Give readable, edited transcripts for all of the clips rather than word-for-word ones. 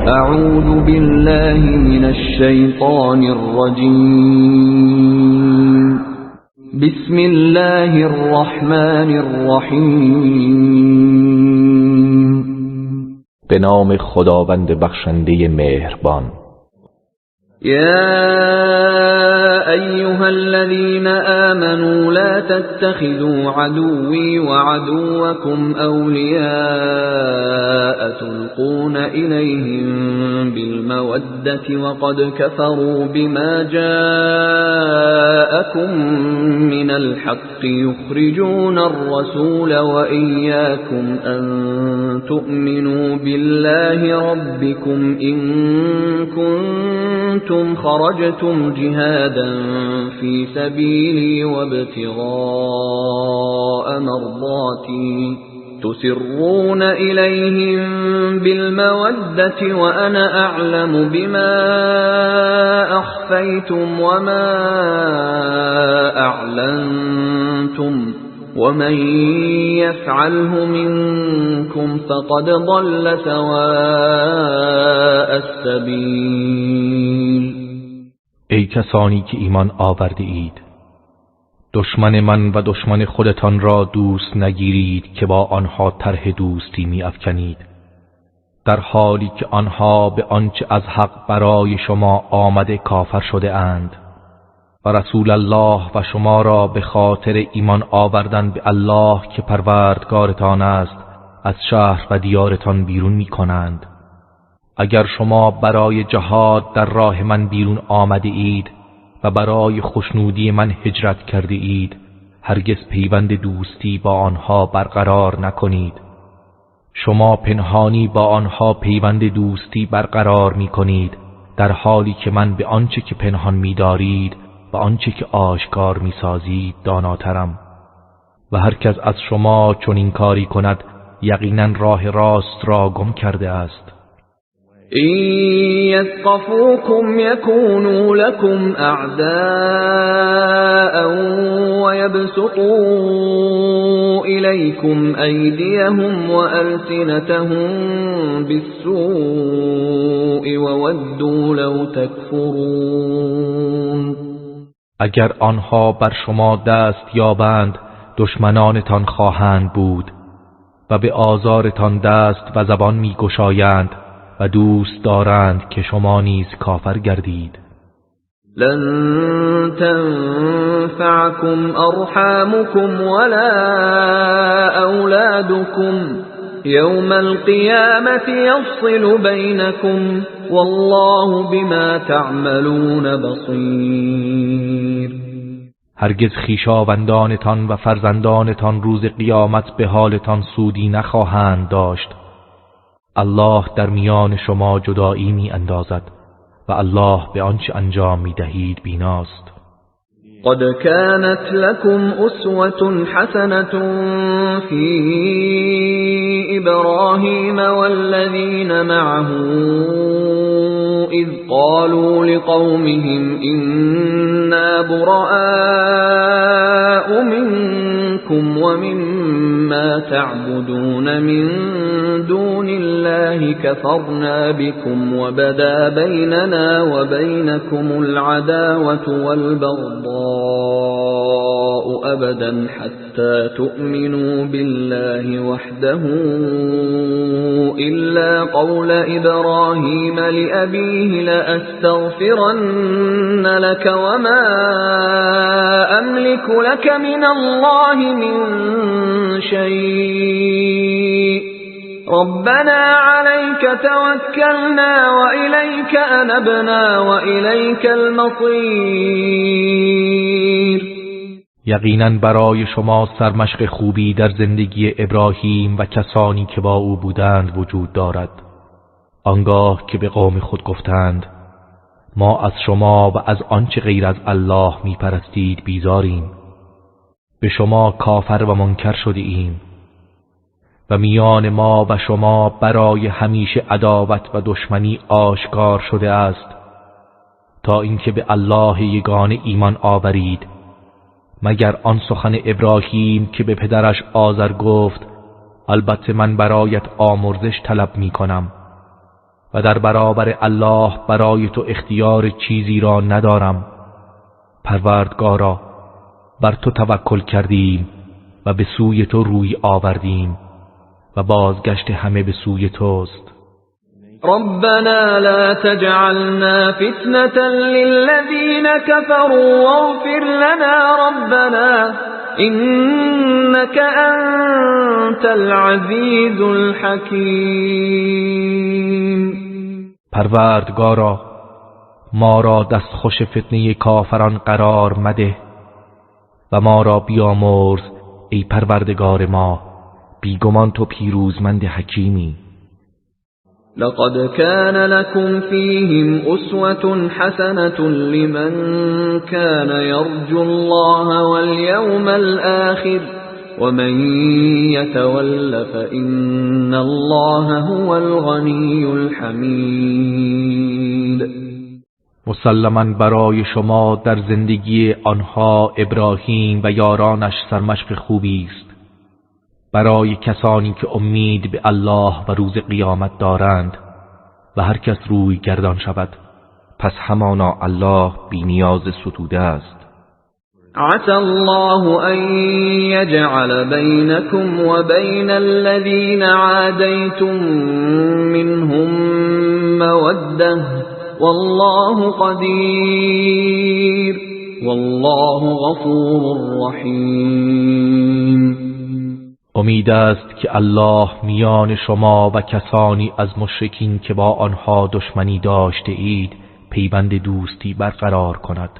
اعوذ بالله من الشیطان الرجیم. بسم الله الرحمن الرحیم. به نام خداوند بخشنده مهربان. يا أيها الذين آمنوا لا تتخذوا عدوي وعدوكم أولياء تلقون إليهم بالمودة وقد كفروا بما جاءكم من الحق يخرجون الرسول وإياكم أن تؤمنوا بالله ربكم إن كنتم خرجتم جهادا في سبيلي وابتغاء مرضاتي تسرون إليهم بالمودة وأنا أعلم بما أخفيتم وما أعلنتم ومن يفعله منكم فقد ضل سواء السبیل. ای کسانی که ایمان آورده اید، دشمن من و دشمن خودتان را دوست نگیرید که با آنها طرح دوستی می افکنید، در حالی که آنها به آنچه از حق برای شما آمده کافر شده اند و رسول الله و شما را به خاطر ایمان آوردن به الله که پروردگارتان است از شهر و دیارتان بیرون می کنند. اگر شما برای جهاد در راه من بیرون آمده اید و برای خوشنودی من هجرت کرده اید، هرگز پیوند دوستی با آنها برقرار نکنید. شما پنهانی با آنها پیوند دوستی برقرار می کنید، در حالی که من به آنچه که پنهان می دارید و آنچه که آشکار می سازید داناترم. و هر کس از شما چون این کاری کند یقینا راه راست را گم کرده است. إن يثقفوكم يكونوا لكم أعداء ويبسطوا إليكم أيديهم وألسنتهم بالسوء وودوا لو تكفرون. اگر آنها بر شما دست یابند دشمنانتان خواهند بود و به آزارتان دست و زبان می گشایند و دوست دارند که شما نیز کافر گردید. لن تنفعكم أرحامكم ولا أولادكم يوم القيامة يفصل بينكم والله بما تعملون بصير. هرگز خویشاوندانتان و فرزندانتان روز قیامت به حالتان سودی نخواهند داشت. الله در میان شما جدایی می اندازد و الله به آنچه انجام می دهید بیناست. قد كانت لكم أسوة حسنة في إبراهيم والذين معه إذ قالوا لقومهم إنا براء منكم ومما تعبدون من دون الله كفرنا بكم وبدا بيننا وبينكم العداوة والبغضاء أبدا حتى تؤمنوا بالله وحده إلا قول إبراهيم لأبيه لأستغفرن لك وما أملك لك من الله من شيء ربنا عليك توكلنا وإليك أنبنا وإليك المصير. یقیناً برای شما سرمشق خوبی در زندگی ابراهیم و کسانی که با او بودند وجود دارد. آنگاه که به قوم خود گفتند ما از شما و از آنچه غیر از الله می پرستید بیزاریم، به شما کافر و منکر شده ایم و میان ما و شما برای همیشه عداوت و دشمنی آشکار شده است تا اینکه به الله یگانه ایمان آورید، مگر آن سخن ابراهیم که به پدرش آزر گفت البته من برایت آمرزش طلب می کنم و در برابر الله برای تو اختیار چیزی را ندارم. پروردگارا، بر تو توکل کردیم و به سوی تو روی آوردیم و بازگشت همه به سوی توست. ربنا لا تجعلنا فتنة للذين كفروا واغفر لنا ربنا إنك أنت العزيز الحكيم. پروردگارا، ما را دستخوش فتنه کافران قرار مده و ما را بیامرز ای پروردگار ما، بیگمان تو پیروزمند حکیمی. لقد كان لكم فيهم أسوة حسنة لمن كان يرجو الله واليوم الآخر ومن يتول فإن الله هو الغني الحميد. مسلماً برای شما در زندگی آنها ابراهیم و یارانش سرمشق خوبی است. برای کسانی که امید به الله و روز قیامت دارند و هر کس روی گردان شود، پس همانا الله بی نیاز ستوده است. عسى الله أن يجعل بينكم وبين الذين عاديتم منهم مودة والله قدير والله غفور رحيم. امید است که الله میان شما و کسانی از مشرکین که با آنها دشمنی داشته اید پیوند دوستی برقرار کند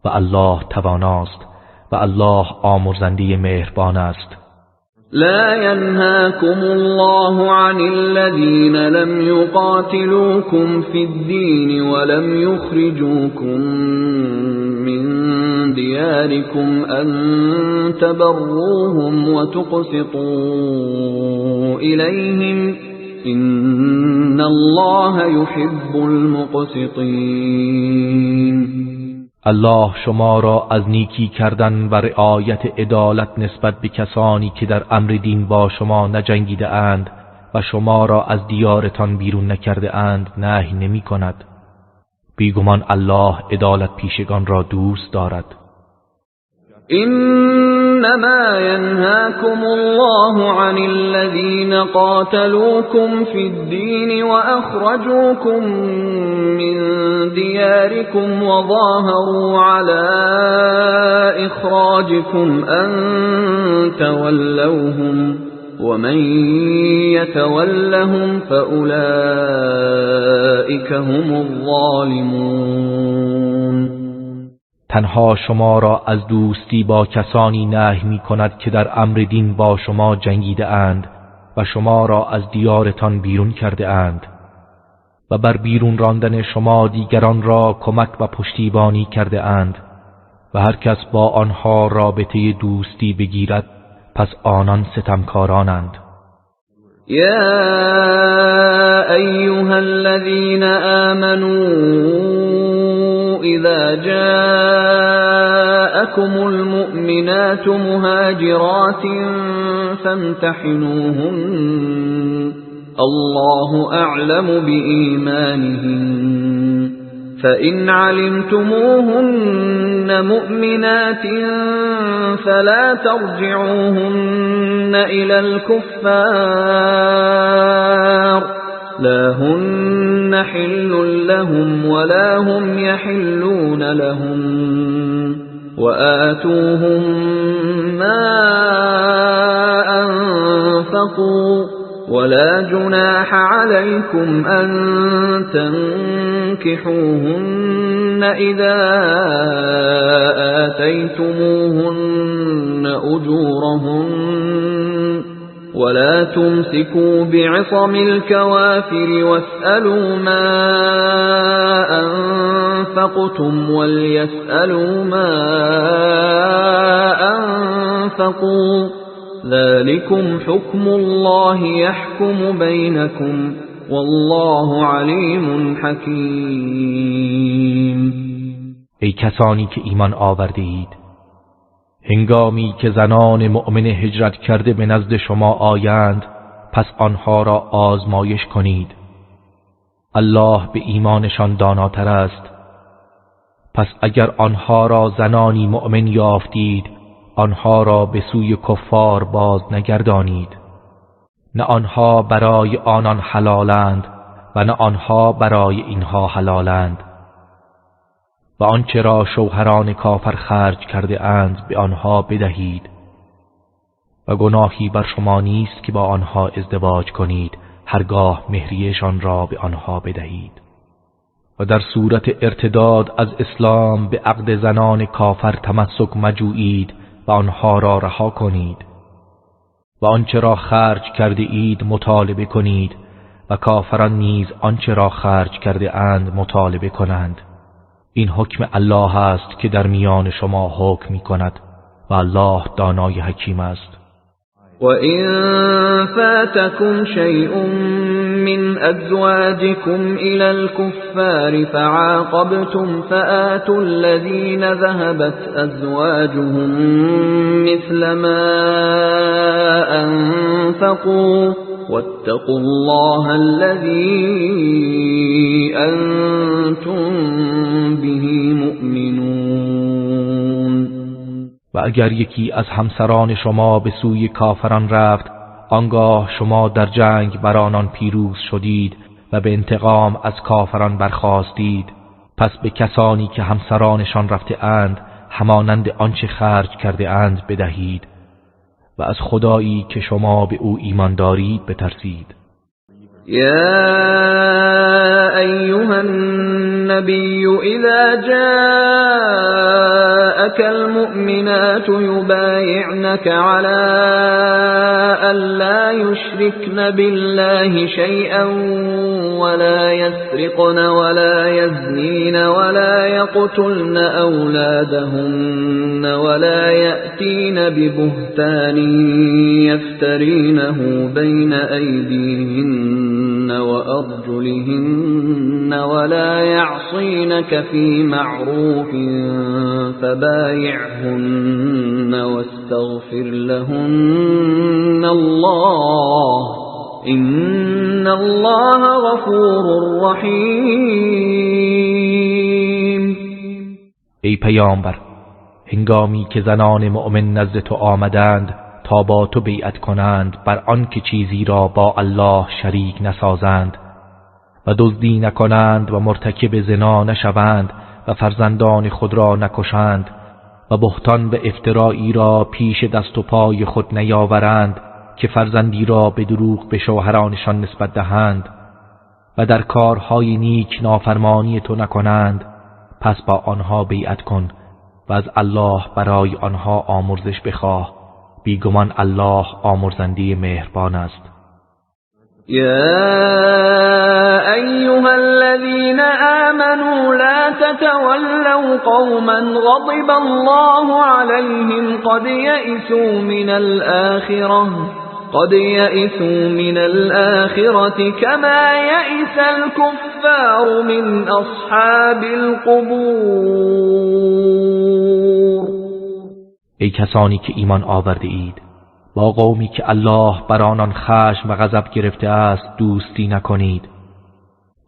و الله تواناست و الله آمرزنده مهربان است. لا ينهاكم الله عن الذين لم يقاتلوكم في الدين ولم يخرجوكم من دياركم أن تبروهم وتقسطوا إليهم إن الله يحب المقسطين. الله شما را از نیکی کردن و رعایت عدالت نسبت به کسانی که در امر دین با شما نجنگیده اند و شما را از دیارتان بیرون نکرده اند نهی نمی کند. بیگمان الله عدالت پیشگان را دوست دارد. إنما ينهاكم الله عن الذين قاتلوكم في الدين وأخرجوكم من دياركم وظاهروا على إخراجكم أن تولوهم ومن يتولهم فأولئك هم الظالمون. تنها شما را از دوستی با کسانی نهی می کند که در امر دین با شما جنگیده اند و شما را از دیارتان بیرون کرده اند و بر بیرون راندن شما دیگران را کمک و پشتیبانی کرده اند و هر کس با آنها رابطه دوستی بگیرد پس آنان ستمکارانند. يا أيها الذين آمنوا إذا جاءكم المؤمنات مهاجرات فامتحنوهن الله أعلم بإيمانهن فإن علمتموهن مؤمنات فلا ترجعوهن إلى الكفار لا هن حل لهم ولا هم يحلون لهم وآتوهم ما أنفقوا ولا جناح عليكم أن تنكحوهن إذا آتيتموهن أجورهن ولا تمسكوا بعصم الكوافر واسألوا ما أنفقتم وليسألوا ما أنفقوا ذلكم حكم الله يحكم بينكم والله علیم حکیم. ای کسانی که ایمان آورده اید، هنگامی که زنان مؤمن هجرت کرده به نزد شما آیند پس آنها را آزمایش کنید الله به ایمانشان داناتر است. پس اگر آنها را زنانی مؤمن یافتید، آنها را به سوی کفار باز نگردانید. نه آنها برای آنان حلالند و نه آنها برای اینها حلالند. و آنچه را شوهران کافر خرج کرده اند به آنها بدهید و گناهی بر شما نیست که با آنها ازدواج کنید هرگاه مهریه‌شان را به آنها بدهید. و در صورت ارتداد از اسلام به عقد زنان کافر تمسک مجویید و آنها را رها کنید و آنچه را خرج کرده اید مطالبه کنید و کافران نیز آنچه را خرج کرده اند مطالبه کنند. این حکم الله است که در میان شما حکم می کند و الله دانای حکیم است. وَإِن فَاتَكُمْ شَيْءٌ مِّنْ أَزْوَاجِكُمْ إِلَى الْكُفَّارِ فَعَاقَبْتُمْ فَآتُوا الَّذِينَ ذَهَبَتْ أَزْوَاجُهُم مِّثْلَ مَا أَنفَقُوا وَاتَّقُوا اللَّهَ الَّذِي أَنتُم بِهِ مُؤْمِنُونَ. و اگر یکی از همسران شما به سوی کافران رفت، آنگاه شما در جنگ بر آنان پیروز شدید و به انتقام از کافران برخاستید، پس به کسانی که همسرانشان رفته اند همانند آنچه خرج کرده اند بدهید و از خدایی که شما به او ایمان دارید بترسید. يا أيها النبي إذا جاءك المؤمنات يبايعنك على أن لا يشركن بالله شيئا ولا يسرقن ولا يزنين ولا يقتلن أولادهن ولا يأتين ببهتان يفترينه بين أيديهن وأرجلهن ولا يعصينك في معروف فبايعهن واستغفر لهن الله إن الله غفور رحیم. ای پیامبر، هنگامی که زنان مؤمن نزد تو آمدند تا با تو بیعت کنند بر آن که چیزی را با الله شریک نسازند و دزدی نکنند و مرتکب زنا نشوند و فرزندان خود را نکشند و بهتان و افترائی را پیش دست و پای خود نیاورند که فرزندی را به دروغ به شوهرانشان نسبت دهند و در کارهای نیک نافرمانی تو نکنند، پس با آنها بیعت کن و از الله برای آنها آمرزش بخواه. بیگمان الله آمرزنده مهربان است. يا أيها الذين آمنوا لا تتولوا قوما غضب الله عليهم قد يئسوا من الآخرة كما يئس الكفار من أصحاب القبور. ای کسانی که ایمان آورده اید، با قومی که الله بر آنان خشم و غضب گرفته است دوستی نکنید.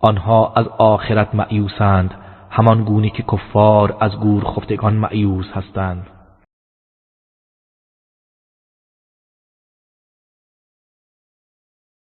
آنها از آخرت مأیوسند، همان گونه که کفار از گور خفتگان مأیوس هستند.